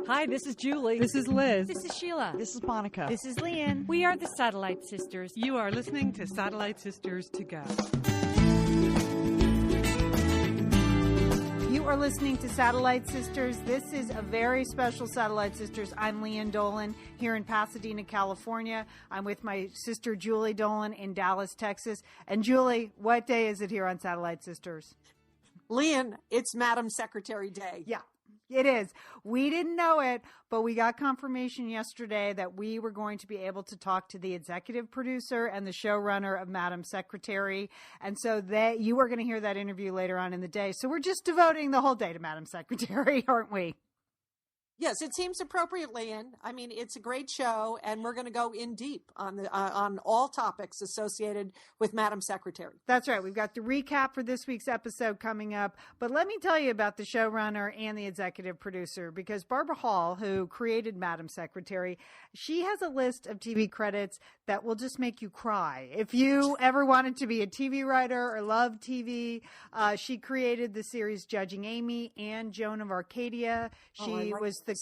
Hi, this is Julie. This is Liz. This is Sheila. This is Monica. This is Leanne. We are the Satellite Sisters. You are listening to Satellite Sisters to Go. You are listening to Satellite Sisters. This is a very special Satellite Sisters. I'm Leanne Dolan here in Pasadena, California. I'm with my sister Julie Dolan in Dallas, Texas. And Julie, what day is it here on Satellite Sisters? Leanne, it's Madam Secretary Day. Yeah. It is. We didn't know it, but we got confirmation yesterday that we were going to be able to talk to the executive producer and the showrunner of Madam Secretary. And so you are going to hear that interview later on in the day. So we're just devoting the whole day to Madam Secretary, aren't we? Yes, it seems appropriate, Leanne. I mean, it's a great show, and we're going to go in deep on all topics associated with Madam Secretary. That's right. We've got the recap for this week's episode coming up. But let me tell you about the showrunner and the executive producer, because Barbara Hall, who created Madam Secretary, she has a list of TV credits that will just make you cry. If you ever wanted to be a TV writer or love TV, she created the series Judging Amy and Joan of Arcadia. She was the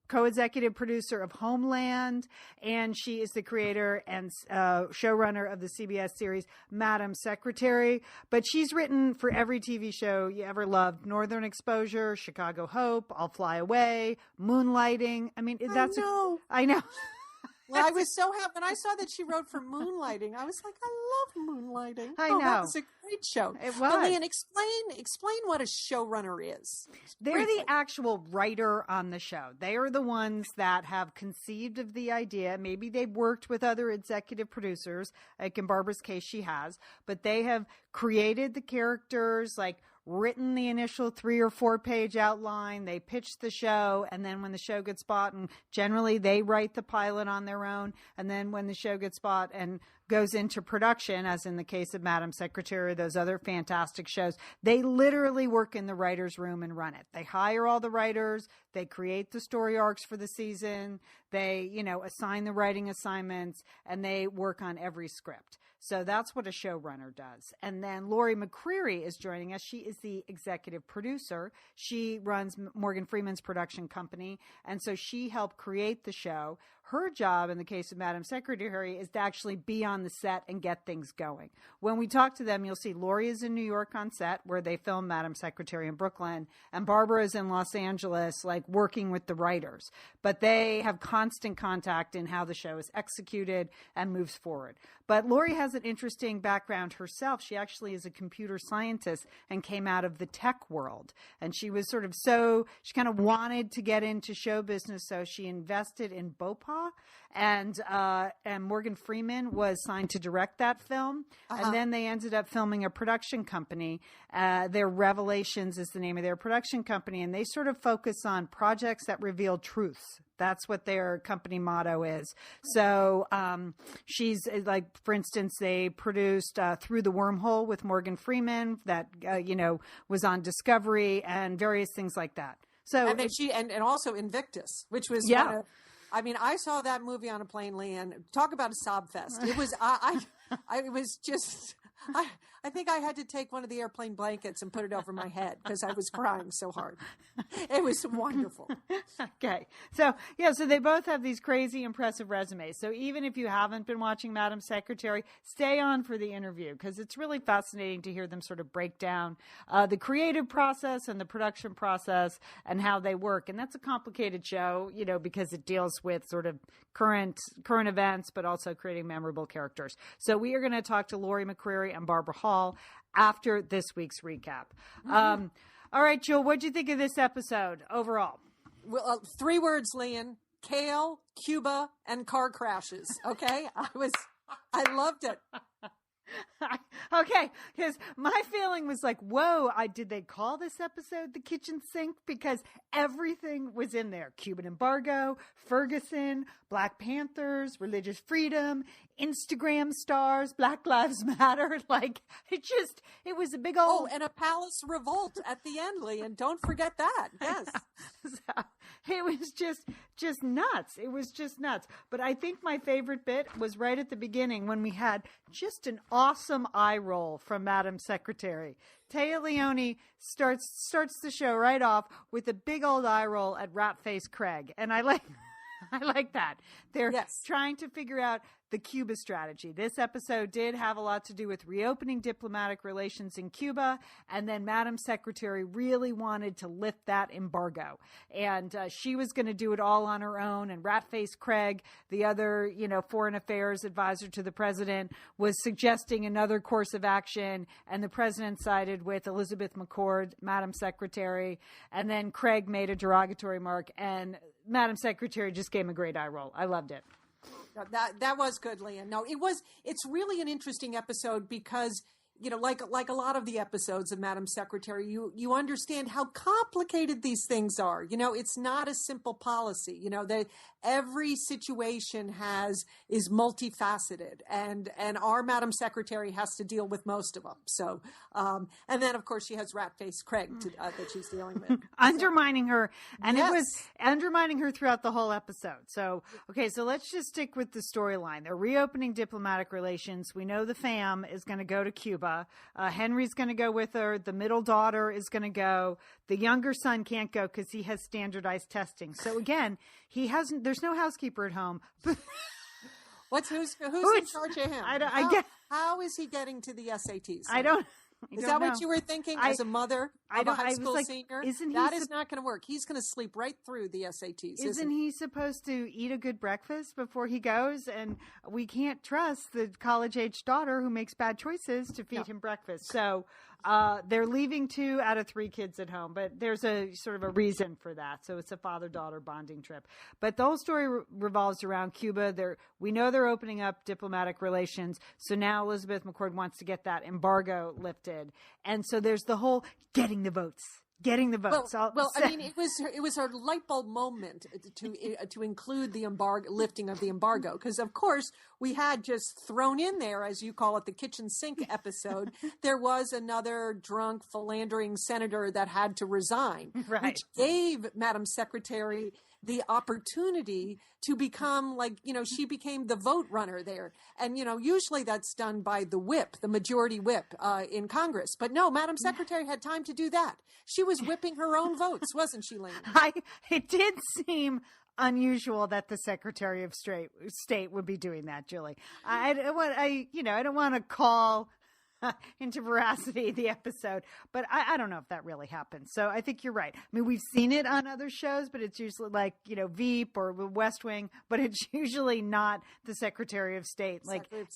co-executive producer of Homeland, and she is the creator and showrunner of the CBS series Madam Secretary. But she's written for every TV show you ever loved: Northern Exposure, Chicago Hope, I'll Fly Away, Moonlighting. I mean, I know. Well, I was so happy when I saw that she wrote for Moonlighting. I was like, I love Moonlighting. I know. That was a great show. It was. But Leanne, explain what a showrunner is. They're the actual writer on the show. They are the ones that have conceived of the idea. Maybe they've worked with other executive producers, like in Barbara's case she has, but they have created the characters, like written the initial 3 or 4 page outline. They pitch the show, and then when the show gets bought, and generally they write the pilot on their own, and then when the show gets bought and goes into production, as in the case of Madam Secretary, those other fantastic shows, they literally work in the writer's room and run it. They hire all the writers, they create the story arcs for the season, they, assign the writing assignments, and they work on every script. So that's what a showrunner does. And then Lori McCreary is joining us. She is the executive producer. She runs Morgan Freeman's production company, and so she helped create the show. Her job in the case of Madam Secretary is to actually be on the set and get things going. When we talk to them, you'll see Lori is in New York on set where they film Madam Secretary in Brooklyn, and Barbara is in Los Angeles, like working with the writers. But they have constant contact in how the show is executed and moves forward. But Lori has an interesting background herself. She actually is a computer scientist and came out of the tech world. And she was she kind of wanted to get into show business, so she invested in Bhopal. And Morgan Freeman was signed to direct that film. And then they ended up filming a production company. Their Revelations is the name of their production company. And they sort of focus on projects that reveal truths. That's what their company motto is. So she's like, for instance, they produced Through the Wormhole with Morgan Freeman that, was on Discovery, and various things like that. So and then and also Invictus, which was I saw that movie on a plane, Leanne. Talk about a sob fest. It was I think I had to take one of the airplane blankets and put it over my head because I was crying so hard. It was wonderful. Okay. So they both have these crazy impressive resumes. So even if you haven't been watching Madam Secretary, stay on for the interview because it's really fascinating to hear them sort of break down the creative process and the production process and how they work. And that's a complicated show, because it deals with sort of current events, but also creating memorable characters. So we are going to talk to Lori McCreary and Barbara Hall after this week's recap. Mm-hmm. All right, Jewel, what'd you think of this episode overall? Well, 3 words, Leanne: kale, Cuba, and car crashes. Okay, I loved it. Okay, because my feeling was like, whoa, did they call this episode The Kitchen Sink? Because everything was in there. Cuban embargo, Ferguson, Black Panthers, religious freedom, Instagram stars, Black Lives Matter. Like, it was a big old... Oh, and a palace revolt at the end, Lee, and don't forget that. Yes. So, it was just nuts. It was just nuts. But I think my favorite bit was right at the beginning when we had just an awesome eye roll from Madam Secretary. Taya Leone starts the show right off with a big old eye roll at rat-faced Craig. And I like that. They're trying to figure out the Cuba strategy. This episode did have a lot to do with reopening diplomatic relations in Cuba, and then Madam Secretary really wanted to lift that embargo. And she was going to do it all on her own, and rat-faced Craig, the other, foreign affairs advisor to the president, was suggesting another course of action, and the president sided with Elizabeth McCord, Madam Secretary, and then Craig made a derogatory mark, and Madam Secretary just gave him a great eye roll. I loved it. That was good, Leon. No, it's really an interesting episode because, like a lot of the episodes of Madam Secretary, you understand how complicated these things are. It's not a simple policy. Every situation is multifaceted, and our Madam Secretary has to deal with most of them. So, and then of course she has rat-faced Craig that she's dealing with, undermining her, and it was undermining her throughout the whole episode. So, okay, so let's just stick with the storyline. They're reopening diplomatic relations. We know the fam is going to go to Cuba. Henry's going to go with her. The middle daughter is going to go. The younger son can't go because he has standardized testing. So again, there's no housekeeper at home. Who's in charge of him? How is he getting to the SATs? Is that what you were thinking as a mother of a high school senior? That is not going to work. He's going to sleep right through the SATs. Isn't he supposed to eat a good breakfast before he goes? And we can't trust the college-age daughter who makes bad choices to feed him breakfast. So they're leaving 2 out of 3 kids at home, but there's a sort of a reason for that. So it's a father-daughter bonding trip. But the whole story revolves around Cuba. We know they're opening up diplomatic relations. So now Elizabeth McCord wants to get that embargo lifted. And so there's the whole getting the votes. Well, I mean, it was a light bulb moment to include the lifting of the embargo, because of course we had just thrown in there, as you call it, the kitchen sink episode. There was another drunk, philandering senator that had to resign, which gave Madam Secretary the opportunity to become she became the vote runner there. And, usually that's done by the whip, the majority whip in Congress. But no, Madam Secretary had time to do that. She was whipping her own votes, wasn't she, Lane? It did seem unusual that the Secretary of State would be doing that, Julie. I don't want to call into veracity the episode, but I don't know if that really happened. So I think you're right. I mean, we've seen it on other shows, but it's usually like, Veep or West Wing, but it's usually not the Secretary of State,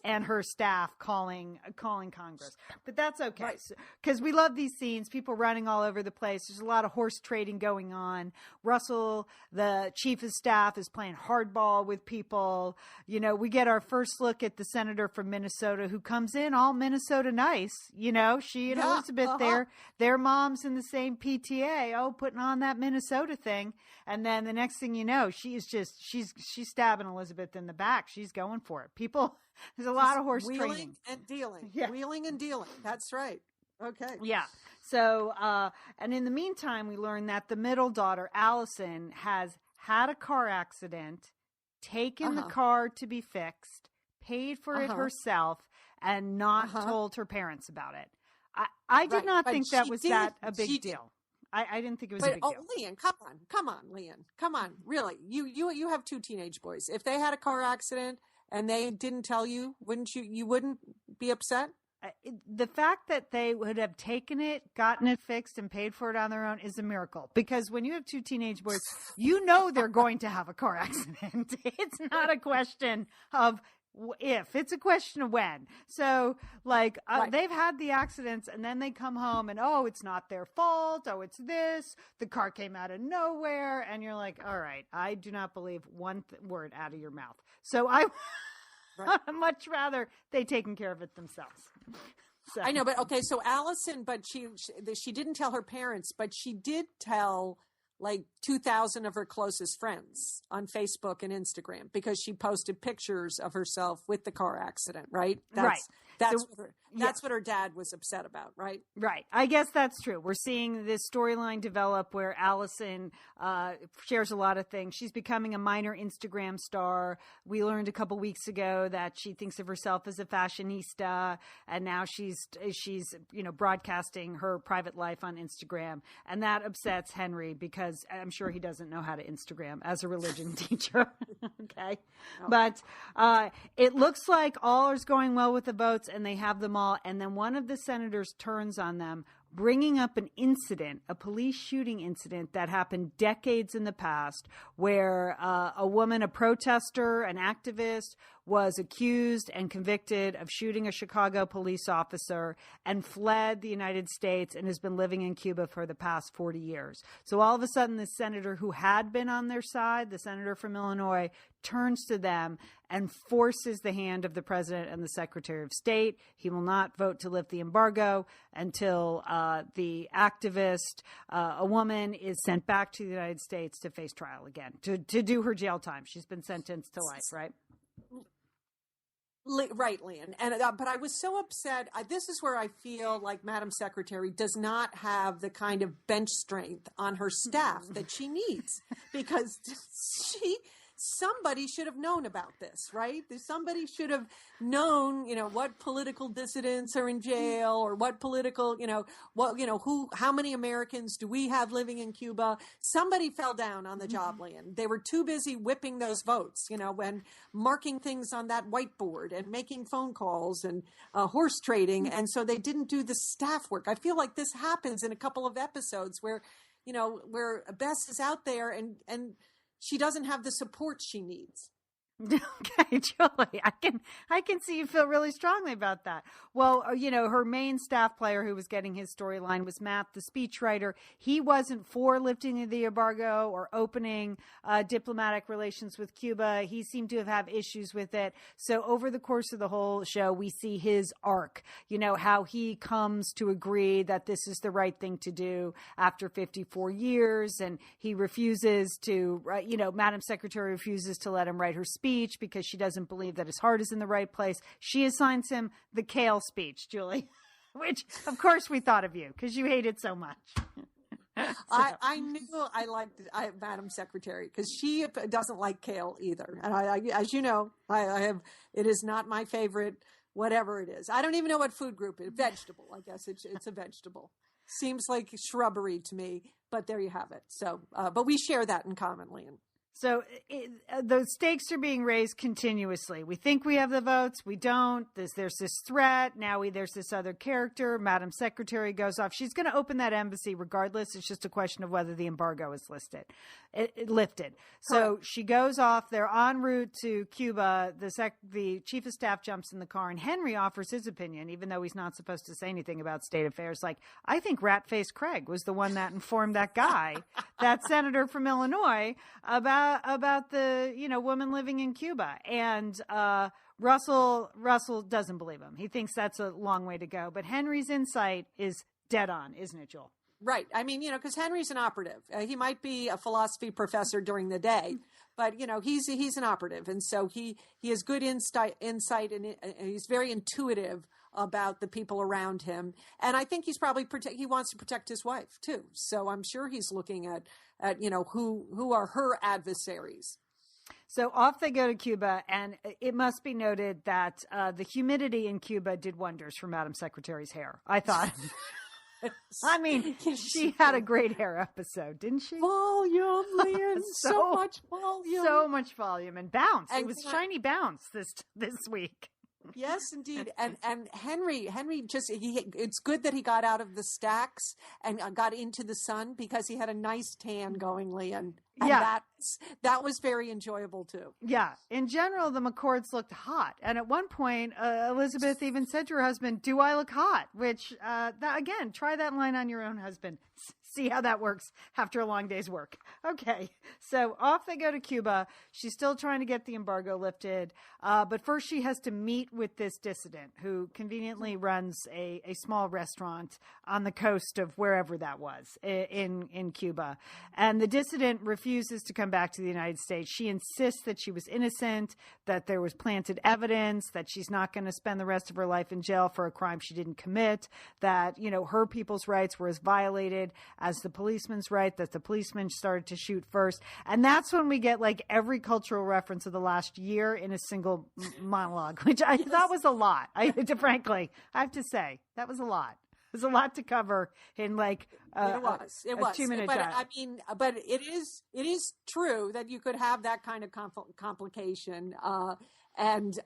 and her staff calling Congress. But that's okay. Because we love these scenes, people running all over the place. There's a lot of horse trading going on. Russell, the chief of staff, is playing hardball with people. We get our first look at the senator from Minnesota who comes in all Minnesota nice, she and Elizabeth, their mom's in the same PTA, putting on that Minnesota thing, and then the next thing you know, she's stabbing Elizabeth in the back. She's going for it. There's a lot of horse training and dealing, wheeling and dealing. That's right. Okay. Yeah. So, and in the meantime, we learn that the middle daughter, Allison, has had a car accident, taken the car to be fixed, paid for it herself, and not told her parents about it. I did not think that was a big deal. I didn't think it was a big deal. Leon, come on, Leon. Come on, really. You have 2 teenage boys. If they had a car accident and they didn't tell you, you wouldn't be upset? The fact that they would have taken it, gotten it fixed, and paid for it on their own is a miracle. Because when you have 2 teenage boys, they're going to have a car accident. It's not a question of if, it's a question of when. So they've had the accidents, and then they come home and it's not their fault, it's this, the car came out of nowhere, and you're like, all right, I do not believe one word out of your mouth. So I'd much rather they taken care of it themselves. So. I know, but okay, so Allison, but she didn't tell her parents, but she did tell 2,000 of her closest friends on Facebook and Instagram, because she posted pictures of herself with the car accident, right? That's That's what her dad was upset about, right? Right. I guess that's true. We're seeing this storyline develop where Allison shares a lot of things. She's becoming a minor Instagram star. We learned a couple weeks ago that she thinks of herself as a fashionista, and now she's broadcasting her private life on Instagram, and that upsets Henry because I'm sure he doesn't know how to Instagram as a religion teacher. Okay. Oh. But it looks like all is going well with the votes, and they have them all. And then one of the senators turns on them, bringing up an incident, a police shooting incident that happened decades in the past, where a woman, a protester, an activist, was accused and convicted of shooting a Chicago police officer and fled the United States and has been living in Cuba for the past 40 years. So all of a sudden, the senator who had been on their side, the senator from Illinois, turns to them and forces the hand of the president and the secretary of state. He will not vote to lift the embargo until the activist, a woman, is sent back to the United States to face trial again, to do her jail time. She's been sentenced to life, right? Right, Lian. And but I was so upset. This is where I feel like Madam Secretary does not have the kind of bench strength on her staff that she needs, because somebody should have known about this, right? Somebody should have known, what political dissidents are in jail, or what political, how many Americans do we have living in Cuba? Somebody fell down on the job, Lian. They were too busy whipping those votes, and marking things on that whiteboard and making phone calls and horse trading. And so they didn't do the staff work. I feel like this happens in a couple of episodes where Bess is out there and she doesn't have the support she needs. Okay, Julie, I can see you feel really strongly about that. Well, her main staff player who was getting his storyline was Matt, the speechwriter. He wasn't for lifting the embargo or opening diplomatic relations with Cuba. He seemed to have issues with it. So over the course of the whole show, we see his arc, how he comes to agree that this is the right thing to do after 54 years. And he refuses to, Madam Secretary refuses to let him write her speech because she doesn't believe that his heart is in the right place. She assigns him the kale speech, Julie, which, of course, we thought of you because you hate it so much. I knew I liked Madam Secretary because she doesn't like kale either. And I as you know, it is not my favorite, whatever it is. I don't even know what food group it is. Vegetable, I guess it's a vegetable. Seems like shrubbery to me, but there you have it. So, but we share that in common, Lian. So the stakes are being raised continuously. We think we have the votes. We don't. There's this threat. Now there's this other character. Madam Secretary goes off. She's going to open that embassy regardless. It's just a question of whether the embargo is lifted. So she goes off. They're en route to Cuba. The chief of staff jumps in the car, and Henry offers his opinion, even though he's not supposed to say anything about state affairs. Like, I think Rat-Faced Craig was the one that informed that guy, that senator from Illinois, about the woman living in Cuba. And Russell doesn't believe him. He thinks that's a long way to go. But Henry's insight is dead on, isn't it, Joel? Right. I mean, because Henry's an operative. He might be a philosophy professor during the day, but he's an operative, and so he has good insight, and he's very intuitive about the people around him. And I think he's probably he wants to protect his wife too. So I'm sure he's looking at who are her adversaries. So off they go to Cuba, and it must be noted that the humidity in Cuba did wonders for Madam Secretary's hair, I thought. I mean, she had a great hair episode, didn't she? Volume, Lian. So much volume. So much volume and bounce. It was shiny bounce this week. Yes, indeed. And Henry it's good that he got out of the stacks and got into the sun because he had a nice tan going, Lian. And that was very enjoyable too. Yeah. In general, the McCords looked hot. And at one point, Elizabeth even said to her husband, "Do I look hot?" Which, again, try that line on your own husband. See how that works after a long day's work. Okay, so off they go to Cuba. She's still trying to get the embargo lifted, but first she has to meet with this dissident who conveniently runs a small restaurant on the coast of wherever that was in Cuba. And the dissident refuses to come back to the United States. She insists that she was innocent, that there was planted evidence, that she's not going to spend the rest of her life in jail for a crime she didn't commit, that, her people's rights were as violated as the policeman's right, that the policeman started to shoot first. And that's when we get like every cultural reference of the last year in a single monologue, which I thought was a lot. Frankly, I have to say, that was a lot. There's a lot to cover in like it was 2-minute but chat. I mean, but it is true that you could have that kind of complication, and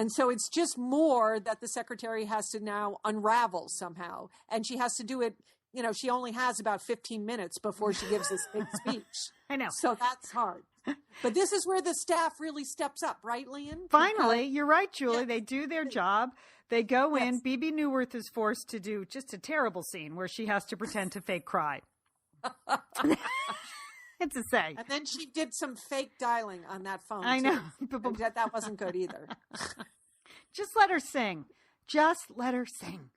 so it's just more that the secretary has to now unravel somehow, and she has to do it. She only has about 15 minutes before she gives this big speech. I know. So that's hard. But this is where the staff really steps up, right, Lian? Finally, you're right, Julie. Yeah. They do their job. They go in. Bebe Neuwirth is forced to do just a terrible scene where she has to pretend to fake cry. It's a say. And then she did some fake dialing on that phone. I know. And that wasn't good either. Just let her sing. Just let her sing.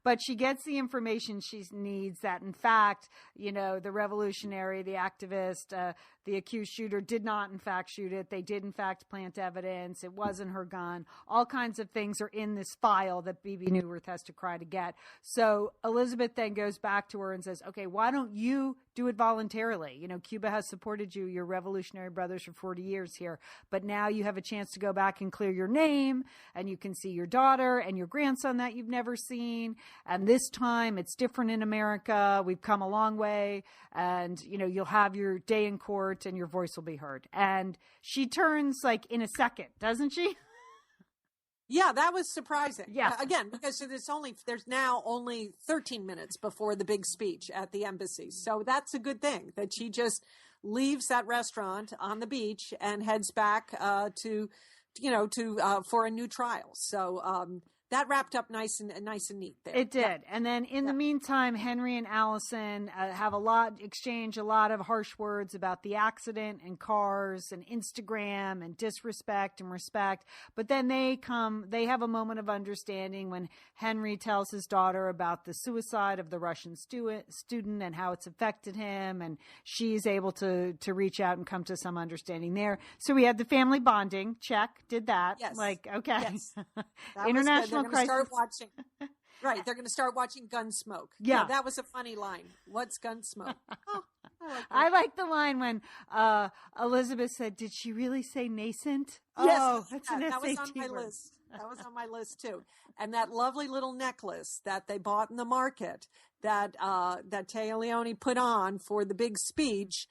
But she gets the information she needs that, in fact, the revolutionary, the activist, the accused shooter did not, in fact, shoot it. They did, in fact, plant evidence. It wasn't her gun. All kinds of things are in this file that Bebe Neuwirth has to cry to get. So Elizabeth then goes back to her and says, okay, why don't you do it voluntarily? Cuba has supported you, your revolutionary brothers, for 40 years here. But now you have a chance to go back and clear your name, and you can see your daughter and your grandson that you've never seen. And this time it's different in America. We've come a long way, and, you'll have your day in court and your voice will be heard. And she turns like in a second, doesn't she? Yeah, that was surprising. Yeah. Again, because there's now only 13 minutes before the big speech at the embassy. So that's a good thing that she just leaves that restaurant on the beach and heads back for a new trial. So that wrapped up nice and neat there. It did. Yeah. And then in the meantime, Henry and Allison exchange a lot of harsh words about the accident and cars and Instagram and disrespect and respect. But then they have a moment of understanding when Henry tells his daughter about the suicide of the Russian student and how it's affected him. And she's able to reach out and come to some understanding there. So we had the family bonding. Check. Did that. Yes. Okay. Yes. International They're going to start watching. Right. They're going to start watching Gunsmoke. Yeah. That was a funny line. What's Gunsmoke? Oh, I like the line when Elizabeth said, did she really say nascent? Yes. Oh, that's an that was SAT on my word. list. That was on my list too. And that lovely little necklace that they bought in the market that Taya Leone put on for the big speech.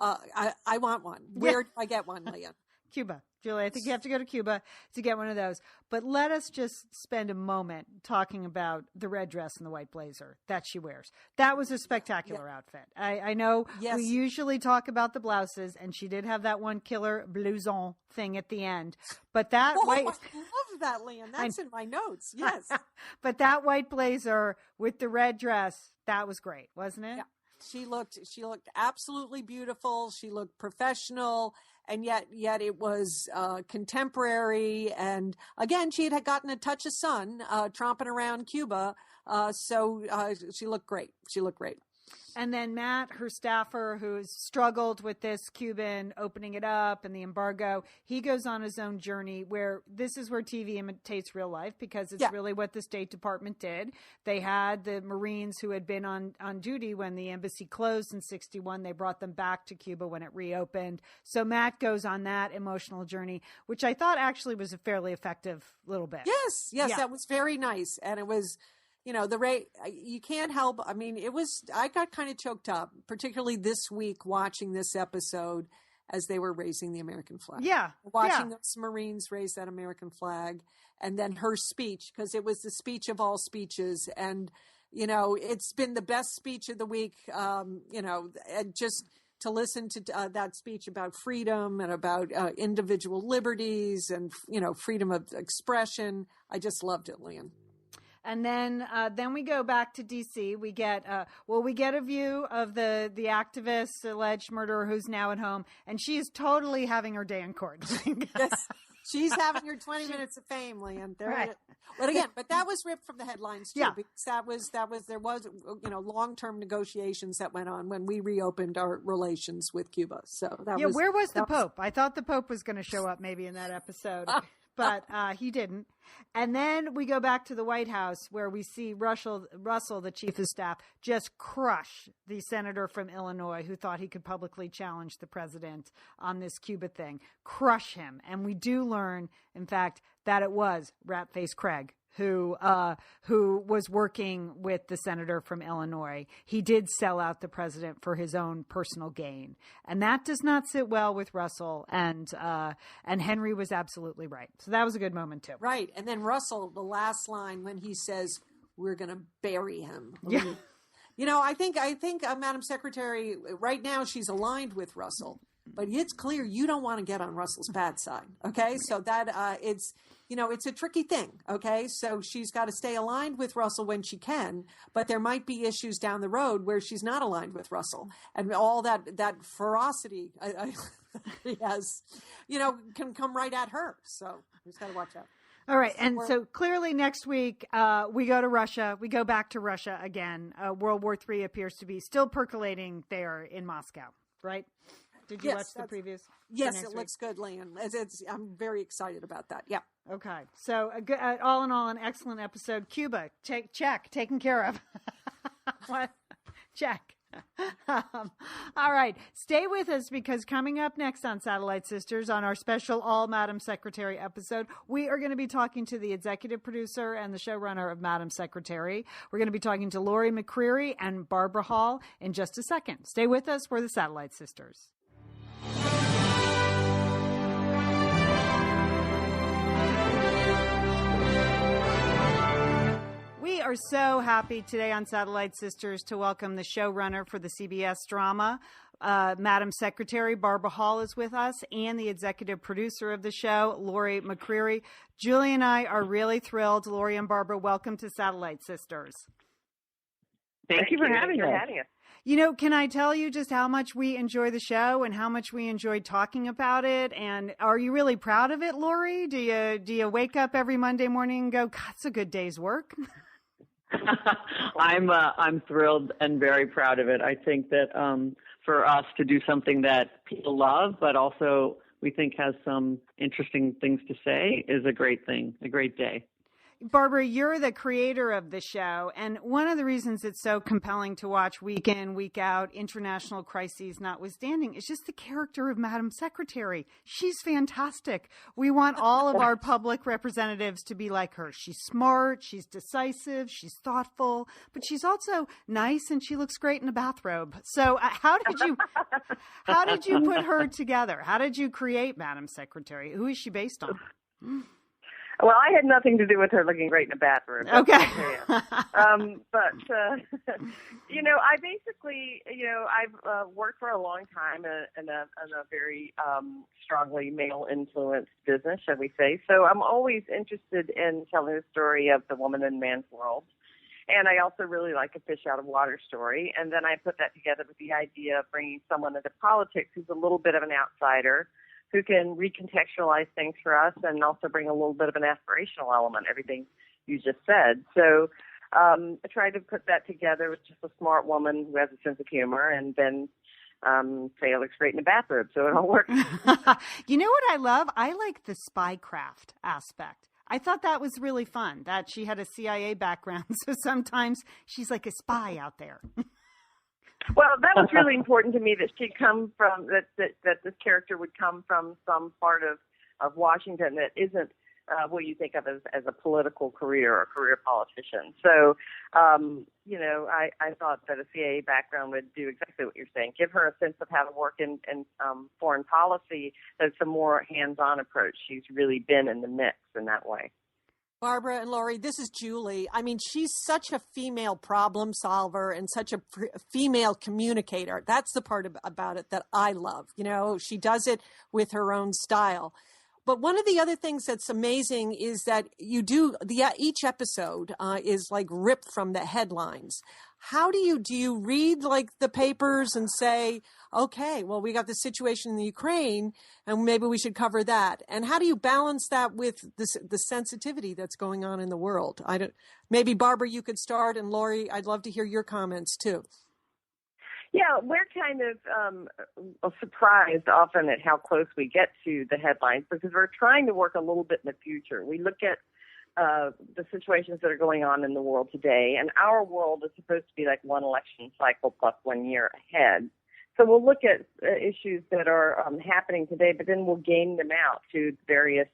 I want one. Where do I get one, Leah? Cuba. Julie, I think you have to go to Cuba to get one of those. But let us just spend a moment talking about the red dress and the white blazer that she wears. That was a spectacular outfit. I know we usually talk about the blouses, and she did have that one killer blouson thing at the end. But that white... I love that, Leanne. That's in my notes. Yes. But that white blazer with the red dress, that was great, wasn't it? Yeah. She looked absolutely beautiful. She looked professional. And yet it was contemporary. And again, she had gotten a touch of sun tromping around Cuba. So she looked great. And then Matt, her staffer, who's struggled with this Cuban opening it up and the embargo, he goes on his own journey where this is where TV imitates real life, because it's really what the State Department did. They had the Marines who had been on duty when the embassy closed in 1961. They brought them back to Cuba when it reopened. So Matt goes on that emotional journey, which I thought actually was a fairly effective little bit. Yes, that was very nice. And it was... the rate, you can't help. I mean, I got kind of choked up, particularly this week watching this episode as they were raising the American flag. Yeah. Watching those Marines raise that American flag, and then her speech, because it was the speech of all speeches. And, it's been the best speech of the week, and just to listen to that speech about freedom and about individual liberties and, freedom of expression. I just loved it, Liam. And then we go back to D.C. We get a view of the activist, alleged murderer, who's now at home, and she is totally having her day in court. Yes. She's having her 20 minutes of fame, Lian. Right. But that was ripped from the headlines too, because there was long-term negotiations that went on when we reopened our relations with Cuba. So where was the Pope? I thought the Pope was going to show up maybe in that episode. But he didn't. And then we go back to the White House where we see Russell, the chief of staff, just crush the senator from Illinois who thought he could publicly challenge the president on this Cuba thing. Crush him. And we do learn, in fact, that it was Ratface Craig who was working with the senator from Illinois. He did sell out the president for his own personal gain. And that does not sit well with Russell. And Henry was absolutely right. So that was a good moment too. Right. And then Russell, the last line when he says, "We're going to bury him." Yeah. I think Madam Secretary, right now she's aligned with Russell, but it's clear you don't want to get on Russell's bad side. Okay. So that it's a tricky thing. Okay. So she's got to stay aligned with Russell when she can, but there might be issues down the road where she's not aligned with Russell, and all that ferocity he has, can come right at her. So we just got to watch out. All right. And so clearly next week, we go to Russia. We go back to Russia again. World War III appears to be still percolating there in Moscow, right? Did you watch the previews? Yes, it looks good, Lian. I'm very excited about that. Yeah. Okay. So all in all, an excellent episode. Cuba, check, taken care of. What? Check. All right. Stay with us, because coming up next on Satellite Sisters, on our special All Madam Secretary episode, we are going to be talking to the executive producer and the showrunner of Madam Secretary. We're going to be talking to Lori McCreary and Barbara Hall in just a second. Stay with us. We're the Satellite Sisters. We are so happy today on Satellite Sisters to welcome the showrunner for the CBS drama, Madam Secretary. Barbara Hall is with us, and the executive producer of the show, Lori McCreary. Julie and I are really thrilled. Lori and Barbara, welcome to Satellite Sisters. Thank you for having us. Can I tell you just how much we enjoy the show and how much we enjoyed talking about it? And are you really proud of it, Lori? Do you wake up every Monday morning and go, God, it's a good day's work? I'm thrilled and very proud of it. I think that for us to do something that people love, but also we think has some interesting things to say, is a great thing, a great day. Barbara, you're the creator of the show, and one of the reasons it's so compelling to watch week in, week out, international crises notwithstanding, is just the character of Madam Secretary. She's fantastic. We want all of our public representatives to be like her. She's smart, she's decisive, she's thoughtful, but she's also nice, and she looks great in a bathrobe. So how did you put her together? How did you create Madam Secretary? Who is she based on? Well, I had nothing to do with her looking great in a bathroom. Okay. I basically, I've worked for a long time in a very strongly male-influenced business, shall we say. So I'm always interested in telling the story of the woman in man's world. And I also really like a fish out of water story. And then I put that together with the idea of bringing someone into politics who's a little bit of an outsider, who can recontextualize things for us and also bring a little bit of an aspirational element, everything you just said. So I tried to put that together with just a smart woman who has a sense of humor, and then say it looks great in a bathrobe, so it all works. You know what I love? I like the spycraft aspect. I thought that was really fun, that she had a CIA background, so sometimes she's like a spy out there. Well, that was really important to me, that she'd come from, that this character would come from some part of Washington that isn't what you think of as a political career or a career politician. So, I thought that a CIA background would do exactly what you're saying, give her a sense of how to work in foreign policy. That's a more hands-on approach. She's really been in the mix in that way. Barbara and Lori, this is Julie. I mean, she's such a female problem solver and such a female communicator. That's the part about it that I love. She does it with her own style. But one of the other things that's amazing is that you do each episode is like ripped from the headlines. How do you read like the papers and say, okay, well, we got this situation in the Ukraine and maybe we should cover that? And how do you balance that with the sensitivity that's going on in the world? Maybe Barbara, you could start, and Lori, I'd love to hear your comments too. Yeah, we're kind of surprised often at how close we get to the headlines because we're trying to work a little bit in the future. We look at the situations that are going on in the world today, and our world is supposed to be like one election cycle plus 1 year ahead. So we'll look at issues that are happening today, but then we'll game them out to various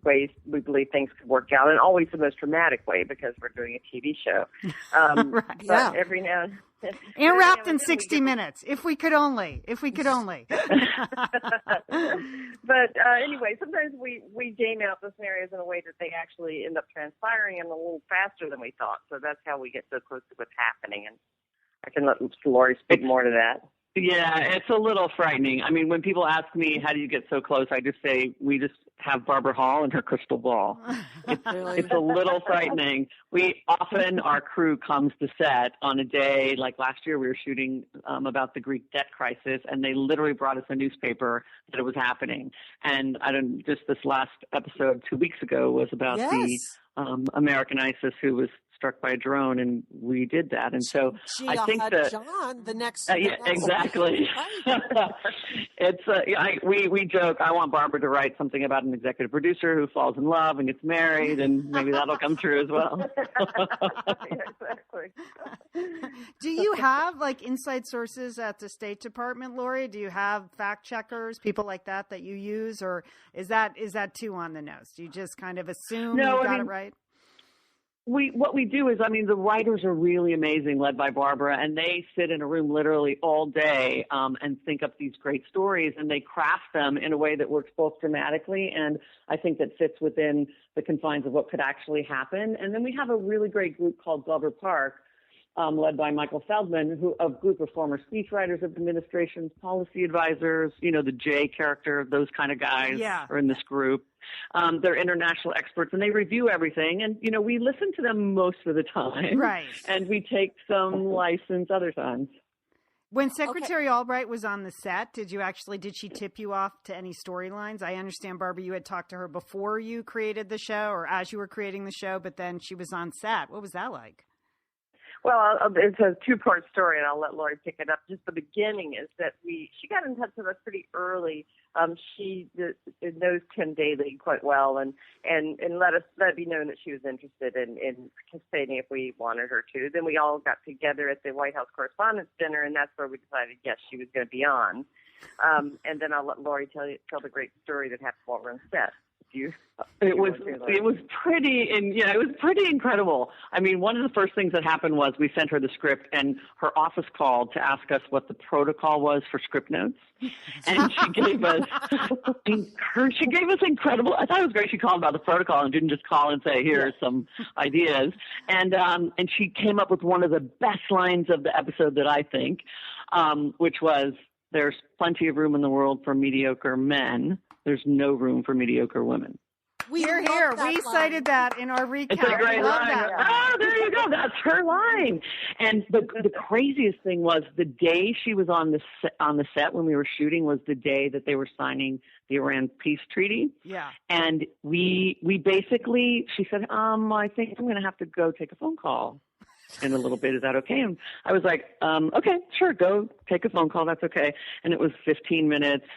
ways we believe things could work out, and always the most dramatic way because we're doing a TV show. Right. But Yeah. every now And wrapped in 60 minutes. If we could only. But anyway, sometimes we game out the scenarios in a way that they actually end up transpiring and a little faster than we thought. So that's how we get so close to what's happening. And I can let Lori speak more to that. Yeah, it's a little frightening. I mean, when people ask me, how do you get so close, I just say, we just have Barbara Hall and her crystal ball. It's a little frightening. Our crew comes to set on a day, like last year we were shooting about the Greek debt crisis, and they literally brought us a newspaper that it was happening. And just this last episode 2 weeks ago was about the American ISIS who was struck by a drone, and we did that. And so I think that John, the next exactly. We joke, I want Barbara to write something about an executive producer who falls in love and gets married, and maybe that'll come true as well. Exactly. Do you have like inside sources at the State Department, Lori? Do you have fact checkers, people like that you use, or is that too on the nose? Do you just kind of assume you got it right? What we do is, the writers are really amazing, led by Barbara, and they sit in a room literally all day and think up these great stories, and they craft them in a way that works both dramatically and I think that fits within the confines of what could actually happen. And then we have a really great group called Glover Park, led by Michael Feldman, a group of former speechwriters of administrations, policy advisors, the J character, those kind of guys are in this group. They're international experts, and they review everything. And, we listen to them most of the time. Right. And we take some license other times. When Secretary Albright was on the set, did she tip you off to any storylines? I understand, Barbara, you had talked to her before you created the show or as you were creating the show, but then she was on set. What was that like? Well, it's a two-part story, and I'll let Lori pick it up. Just the beginning is that she got in touch with us pretty early. She knows Tim Daly quite well, and let it be known that she was interested in participating if we wanted her to. Then we all got together at the White House Correspondents' Dinner, and that's where we decided, yes, she was going to be on. And then I'll let Lori tell the great story that happened while we're on set. It was pretty incredible. One of the first things that happened was we sent her the script, and her office called to ask us what the protocol was for script notes, and she gave us incredible. I thought it was great. She called about the protocol and didn't just call and say, "Here are some ideas," and she came up with one of the best lines of the episode that I think, which was, "There's plenty of room in the world for mediocre men. There's no room for mediocre women." Here. We cited that in our recap. It's a great line. Oh, there you go. That's her line. And the craziest thing was the day she was on the set when we were shooting was the day that they were signing the Iran peace treaty. Yeah. And we basically, she said, I think I'm going to have to go take a phone call in a little bit. Is that okay? And I was like, okay, sure, go take a phone call. That's okay. And it was 15 minutes.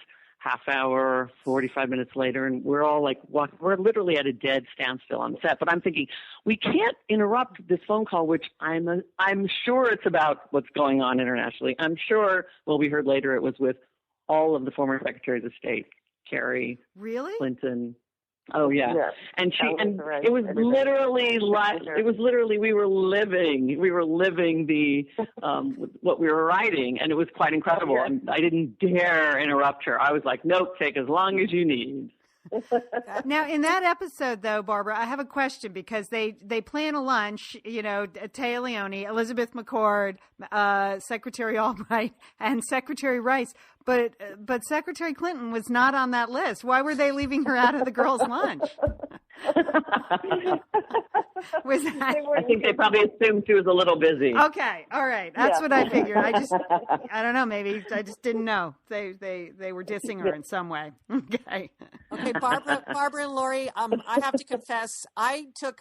Half hour, 45 minutes later, and we're all like, we're literally at a dead standstill on set. But I'm thinking, we can't interrupt this phone call, which I'm sure it's about what's going on internationally. I'm sure, we heard later it was with all of the former secretaries of state, Kerry, really, Clinton. Oh yeah. And right. it was literally we were living the what we were writing, and it was quite incredible. And I didn't dare interrupt her. I was like, nope, take as long as you need. Now, in that episode, though, Barbara, I have a question because they plan a lunch, Taya Leone, Elizabeth McCord, Secretary Albright, and Secretary Rice. But Secretary Clinton was not on that list. Why were they leaving her out of the girls' lunch? I think they probably assumed she was a little busy. Okay, all right, that's what I figured. I don't know. Maybe I just didn't know they were dissing her in some way. Okay. Okay, Barbara and Lori. I have to confess, I took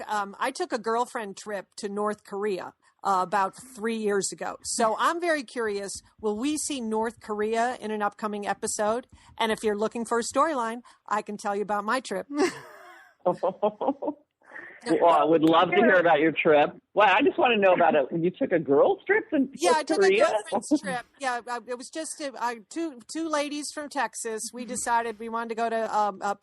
a girlfriend trip to North Korea about 3 years ago. So I'm very curious. Will we see North Korea in an upcoming episode? And if you're looking for a storyline, I can tell you about my trip. Well, I would love to hear about your trip. Well, I just want to know about it. You took a girls' trip in Yeah, I took Korea? a girlfriend's trip. Yeah, it was just two ladies from Texas. We decided we wanted to go to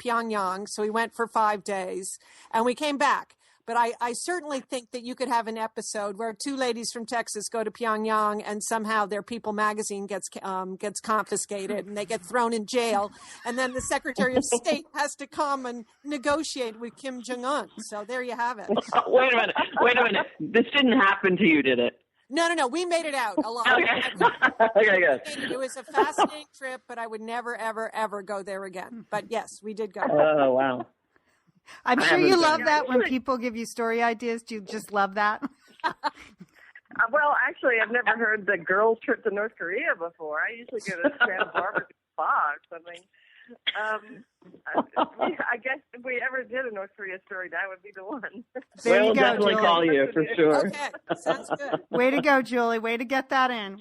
Pyongyang, so we went for 5 days, and we came back. But I certainly think that you could have an episode where two ladies from Texas go to Pyongyang and somehow their People magazine gets confiscated and they get thrown in jail. And then the Secretary of State has to come and negotiate with Kim Jong-un. So there you have it. Wait a minute. This didn't happen to you, did it? No. We made it out alive. Okay, good. It was a fascinating trip, but I would never, ever, ever go there again. But yes, we did go. Oh, wow. I'm sure you love that when people give you story ideas. Do you just love that? Well, actually, I've never heard the girls' trip to North Korea before. I usually go to Santa Barbara to Fox. I guess if we ever did a North Korea story, that would be the one. We'll definitely call you for sure. Okay, sounds good. Way to go, Julie. Way to get that in.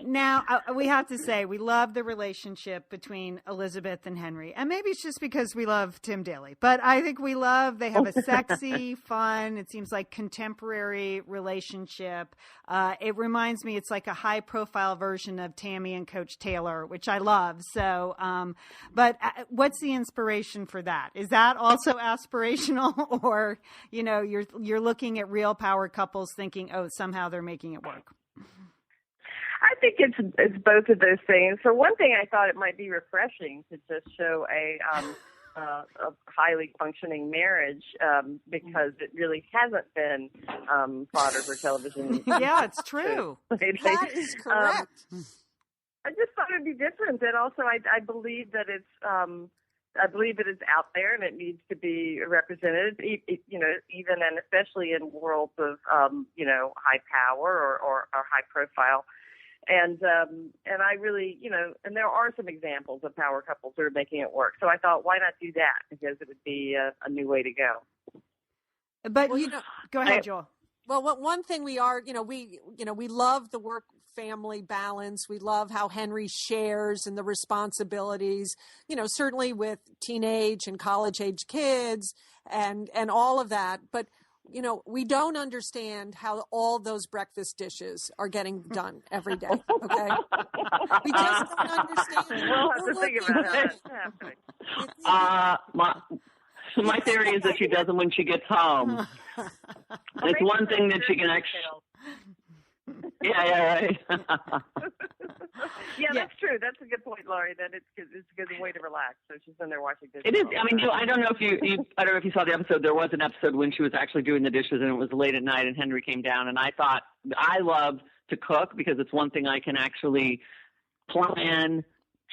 Now, we have to say, we love the relationship between Elizabeth and Henry. And maybe it's just because we love Tim Daly. But I think they have a sexy, fun, it seems like contemporary relationship. It reminds me, it's like a high-profile version of Tammy and Coach Taylor, which I love. So, but what's the inspiration for that? Is that also aspirational? Or, you're looking at real power couples thinking, oh, somehow they're making it work? I think it's both of those things. For one thing, I thought it might be refreshing to just show a highly functioning marriage because it really hasn't been fodder for television. Yeah, it's true. That is correct. I just thought it'd be different, and also I believe that it's it is out there and it needs to be represented, even and especially in worlds of high power or high profile. And I really, and there are some examples of power couples that are making it work. So I thought, why not do that? Because it would be a new way to go. But go ahead, Joel. Well, one thing we are, we love the work-family balance. We love how Henry shares in the responsibilities, certainly with teenage and college-age kids and all of that. But we don't understand how all those breakfast dishes are getting done every day. Okay, we just don't understand. We'll have to think about how that's happening. My theory is that she does them when she gets home. It's one thing that she can actually. Yeah, right. Yeah, that's true. That's a good point, Laurie. That it's a good way to relax. So she's in there washing dishes. It is. I mean, I don't know if you saw the episode. There was an episode when she was actually doing the dishes, and it was late at night, and Henry came down. And I thought I love to cook because it's one thing I can actually plan,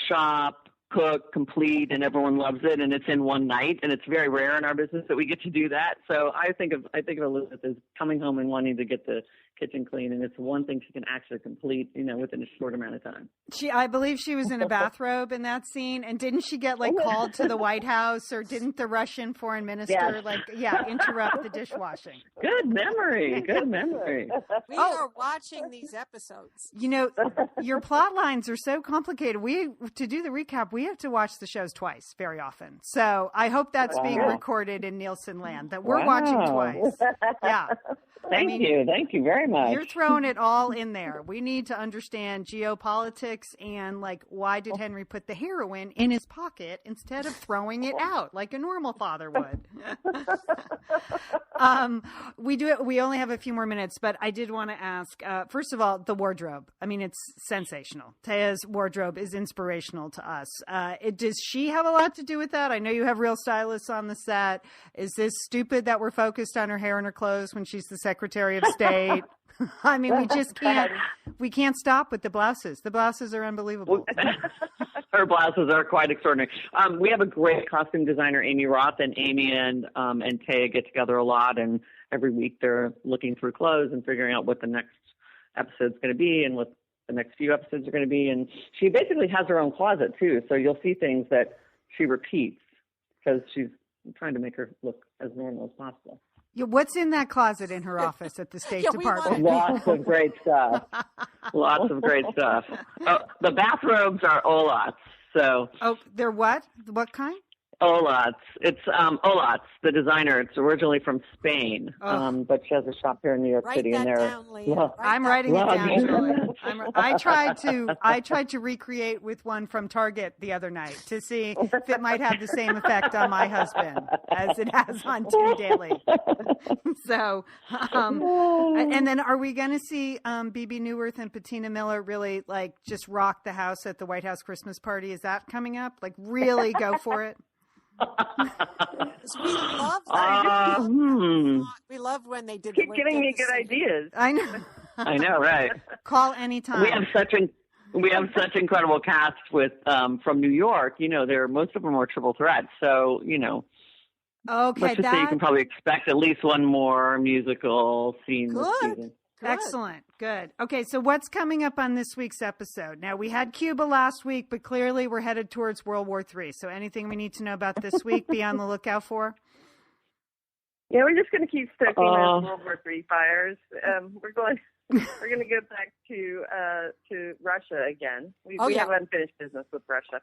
shop, cook, complete, and everyone loves it. And it's in one night, and it's very rare in our business that we get to do that. So I think of Elizabeth as coming home and wanting to get the kitchen clean, and it's one thing she can actually complete, within a short amount of time. I believe she was in a bathrobe in that scene, and didn't she get called to the White House, or didn't the Russian foreign minister interrupt the dishwashing? Good memory. We are watching these episodes. Your plot lines are so complicated. To do the recap, we have to watch the shows twice very often. So I hope that's being recorded in Nielsen land, that we're watching twice. Yeah. Thank you very very much. You're throwing it all in there. We need to understand geopolitics and why did Henry put the heroin in his pocket instead of throwing it out like a normal father would? We only have a few more minutes, but I did want to ask, first of all, the wardrobe. I mean, it's sensational. Taya's wardrobe is inspirational to us. Does she have a lot to do with that? I know you have real stylists on the set. Is this stupid that we're focused on her hair and her clothes when she's the Secretary of State? I mean, we can't stop with the blouses. The blouses are unbelievable. Her blouses are quite extraordinary. We have a great costume designer, Amy Roth, and Amy and Taya get together a lot, and every week they're looking through clothes and figuring out what the next episode's going to be and what the next few episodes are going to be. And she basically has her own closet too, so you'll see things that she repeats because she's trying to make her look as normal as possible. Yeah, what's in that closet in her office at the State Department? Lots of great stuff. Lots of great stuff. Oh, the bathrobes are Olats. So. Oh, they're what? What kind? Olats. It's Olats, the designer. It's originally from Spain, but she has a shop here in New York City. Write that down, Leah. I'm writing it down, Julie. I tried to recreate with one from Target the other night to see if it might have the same effect on my husband as it has on Tim Daly. So, and then are we going to see Bebe Neuwirth and Patina Miller really just rock the house at the White House Christmas party? Is that coming up? Really go for it? We love that. We love when they did. Keep giving me good ideas. I know. I know, right? Call anytime. We have such incredible cast with from New York. Most of them are triple threats. So okay, let's just say you can probably expect at least one more musical scene this season. Excellent. Good. Okay, so what's coming up on this week's episode? Now, we had Cuba last week, but clearly we're headed towards World War III. So anything we need to know about this week, be on the lookout for? Yeah, we're just going to keep stoking those World War III fires. We're going to go back to Russia again. We have unfinished business with Russia.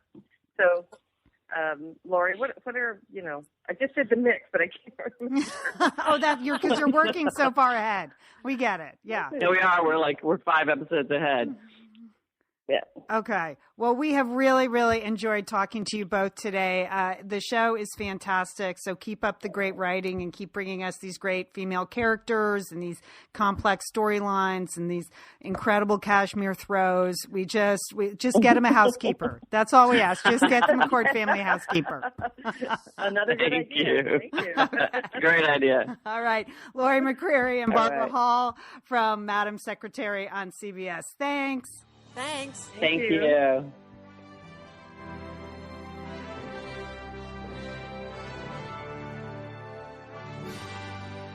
So, Lori, what are I just did the mix, but I can't remember. Because you're working so far ahead. We get it. Yeah. Yeah, we are. We're 5 episodes ahead. Yeah. Okay. Well, we have really, really enjoyed talking to you both today. The show is fantastic. So keep up the great writing and keep bringing us these great female characters and these complex storylines and these incredible cashmere throws. We just get them a housekeeper. That's all we ask. Just get the McCord family housekeeper. Another good idea. Thank you. Great idea. All right. Lori McCreary and Barbara Hall from Madam Secretary on CBS. Thanks. Thanks. Thank you.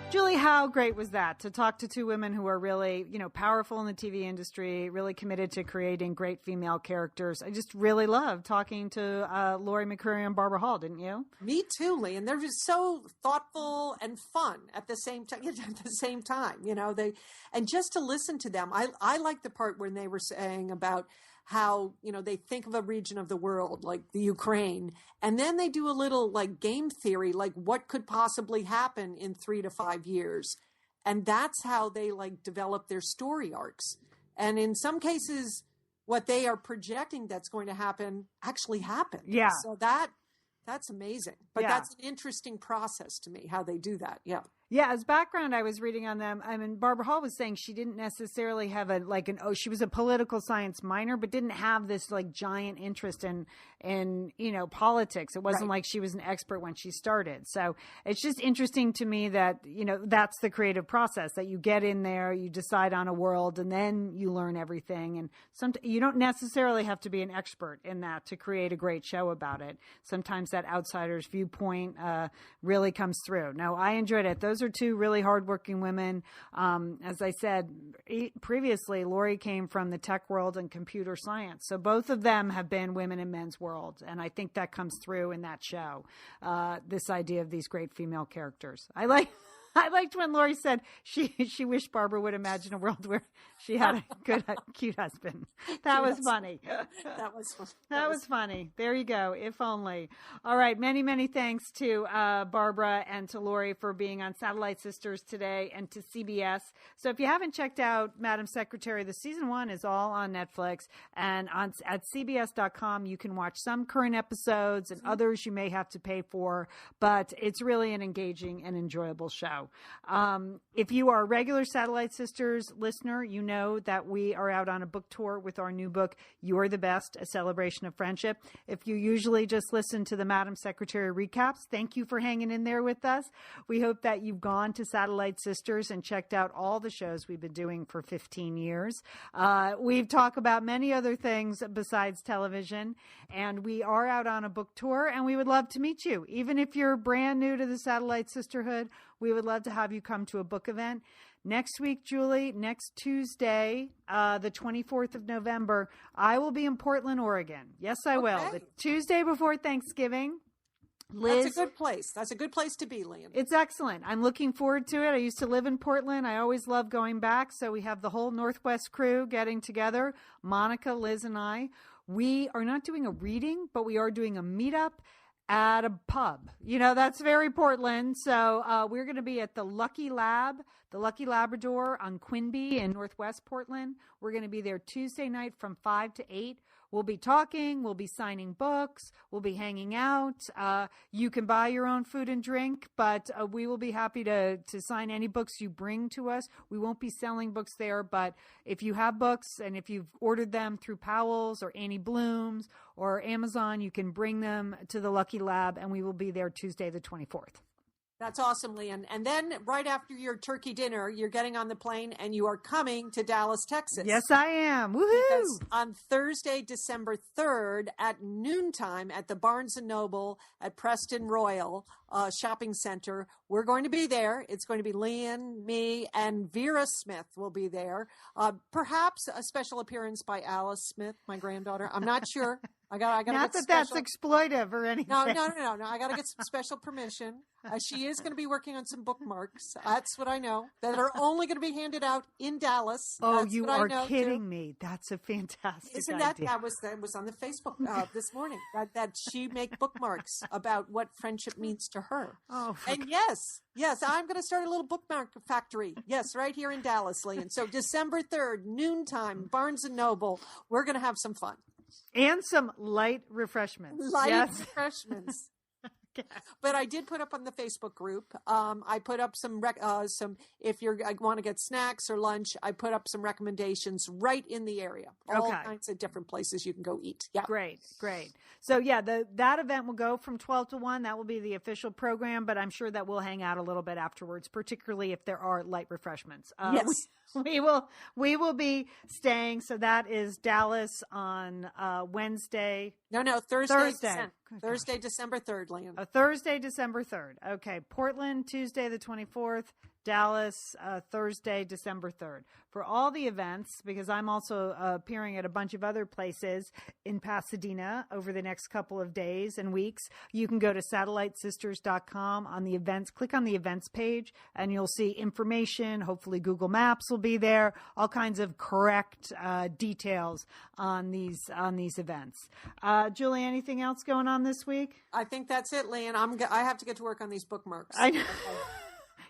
Julie, how great was that to talk to two women who are really, powerful in the TV industry, really committed to creating great female characters. I just really loved talking to Lori McCreary and Barbara Hall, didn't you? Me too, Lee. And they're just so thoughtful and fun at the same time. And just to listen to them, I like the part when they were saying about how, they think of a region of the world like the Ukraine, and then they do a little game theory, what could possibly happen in 3 to 5 years. And that's how they develop their story arcs. And in some cases, what they are projecting that's going to happen actually happens. Yeah. So that's amazing. But that's an interesting process to me, how they do that. Yeah. Yeah, as background, I was reading on them. I mean, Barbara Hall was saying she didn't necessarily have she was a political science minor, but didn't have this giant interest in politics. It wasn't like she was an expert when she started. So it's just interesting to me that, that's the creative process, that you get in there, you decide on a world, and then you learn everything. And you don't necessarily have to be an expert in that to create a great show about it. Sometimes that outsider's viewpoint really comes through. No, I enjoyed it. Those are two really hardworking women. As I said previously, Lori came from the tech world and computer science. So both of them have been women in men's world. And I think that comes through in that show, this idea of these great female characters. I I liked when Lori said she wished Barbara would imagine a world where she had a good, cute husband. That was funny. That was fun. That was funny. There you go. If only. All right. Many, many thanks to Barbara and to Lori for being on Satellite Sisters today, and to CBS. So if you haven't checked out Madam Secretary, the season 1 is all on Netflix, and at CBS.com you can watch some current episodes and others you may have to pay for, but it's really an engaging and enjoyable show. If you are a regular Satellite Sisters listener, you know that we are out on a book tour with our new book, You're the Best, A Celebration of Friendship. If you usually just listen to the Madam Secretary recaps, thank you for hanging in there with us. We hope that you've gone to Satellite Sisters and checked out all the shows we've been doing for 15 years. We've talked about many other things besides television, and we are out on a book tour, and we would love to meet you. Even if you're brand new to the Satellite Sisterhood, we would love to have you come to a book event. Next week, Julie, next Tuesday, the 24th of November, I will be in Portland, Oregon. Yes, I will. The Tuesday before Thanksgiving. Liz, that's a good place. That's a good place to be, Lian. It's excellent. I'm looking forward to it. I used to live in Portland. I always love going back. So we have the whole Northwest crew getting together. Monica, Liz, and I. We are not doing a reading, but we are doing a meetup at a pub. You know, that's very Portland. So we're going to be at the Lucky Labrador on Quinby in Northwest Portland. We're going to be there Tuesday night from 5 to 8. We'll be talking. We'll be signing books. We'll be hanging out. You can buy your own food and drink, but we will be happy to sign any books you bring to us. We won't be selling books there, but if you have books and if you've ordered them through Powell's or Annie Bloom's or Amazon, you can bring them to the Lucky Lab, and we will be there Tuesday the 24th. That's awesome, Lian. And then right after your turkey dinner, you're getting on the plane and you are coming to Dallas, Texas. Yes, I am. Woohoo! Because on Thursday, December 3rd at noontime at the Barnes & Noble at Preston Royal Shopping Center, we're going to be there. It's going to be Lian, me, and Vera Smith will be there. Perhaps a special appearance by Alice Smith, my granddaughter. I'm not sure. I got not that that's exploitive or anything. No. I got to get some special permission. She is going to be working on some bookmarks. That's what I know. That are only going to be handed out in Dallas. Oh, that's you are kidding me! That's a fantastic Isn't idea. That was on the Facebook this morning. That she make bookmarks about what friendship means to her. Oh, and yes, I'm going to start a little bookmark factory. Yes, right here in Dallas, Lian. So December 3rd, noontime, Barnes & Noble. We're going to have some fun. And some light refreshments. Refreshments. Okay. But I did put up on the Facebook group. I put up some if you want to get snacks or lunch. I put up some recommendations right in the area. All kinds of different places you can go eat. Yeah. Great. So yeah, that event will go from 12 to 1. That will be the official program, but I'm sure that we'll hang out a little bit afterwards, particularly if there are light refreshments. Yes. We will be staying. So that is Dallas on Wednesday. No, Thursday. Thursday, December 3rd, Lian. Thursday, December 3rd. Okay. Portland, Tuesday the 24th. Dallas, Thursday, December 3rd. For all the events, because I'm also appearing at a bunch of other places in Pasadena over the next couple of days and weeks, you can go to satellitesisters.com on the events, click on the events page, and you'll see information. Hopefully Google Maps will be there, all kinds of correct details on these events. Julie, anything else going on this week? I think that's it, Lian. I have to get to work on these bookmarks. I know.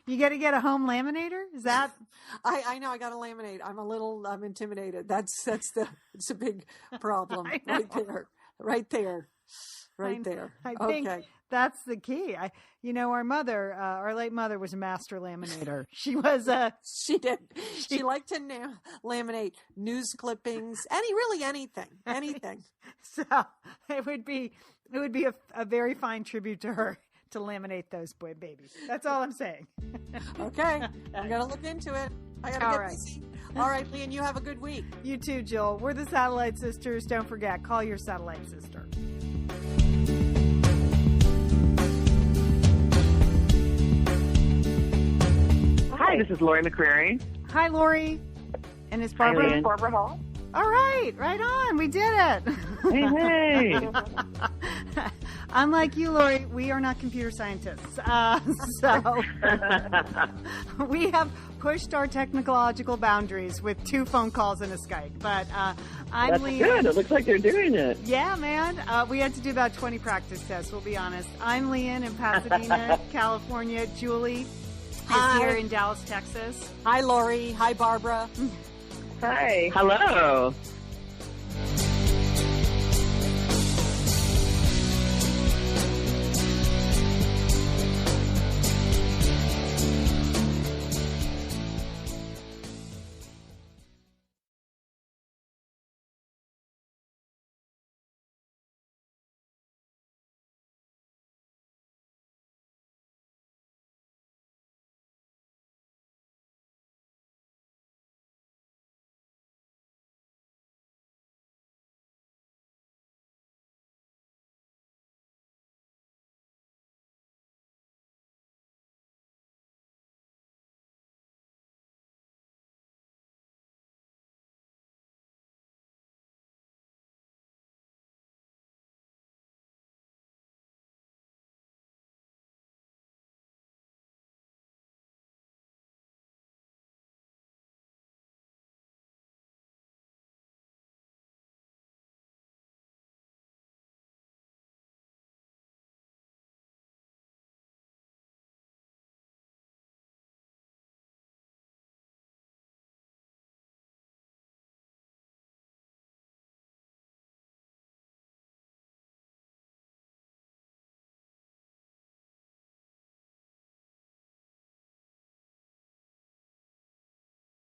You got to get a home laminator? Is that? I know. I got to laminate. I'm intimidated. It's a big problem right there. I think that's the key. Our late mother was a master laminator. She was she did. She liked to laminate news clippings, anything. So it would be a very fine tribute to her to laminate those boy babies. That's all I'm saying. Okay. I'm going to look into it. I got to get busy. All right, Lian, you have a good week. You too, Jill. We're the Satellite Sisters. Don't forget, call your Satellite Sister. Hi, this is Lori McCreary. Hi, Lori. And it's Barbara. Hi, Barbara Hall. All right. Right on. We did it. Hey. Unlike you, Lori, we are not computer scientists. So we have pushed our technological boundaries with 2 phone calls and a Skype. But I'm That's Leanne. good. It looks like they're doing it. Yeah, man. We had to do about 20 practice tests, we'll be honest. I'm Leanne in Pasadena, California. Julie is here in Dallas, Texas. Hi, Lori. Hi, Barbara. Hi. Hello.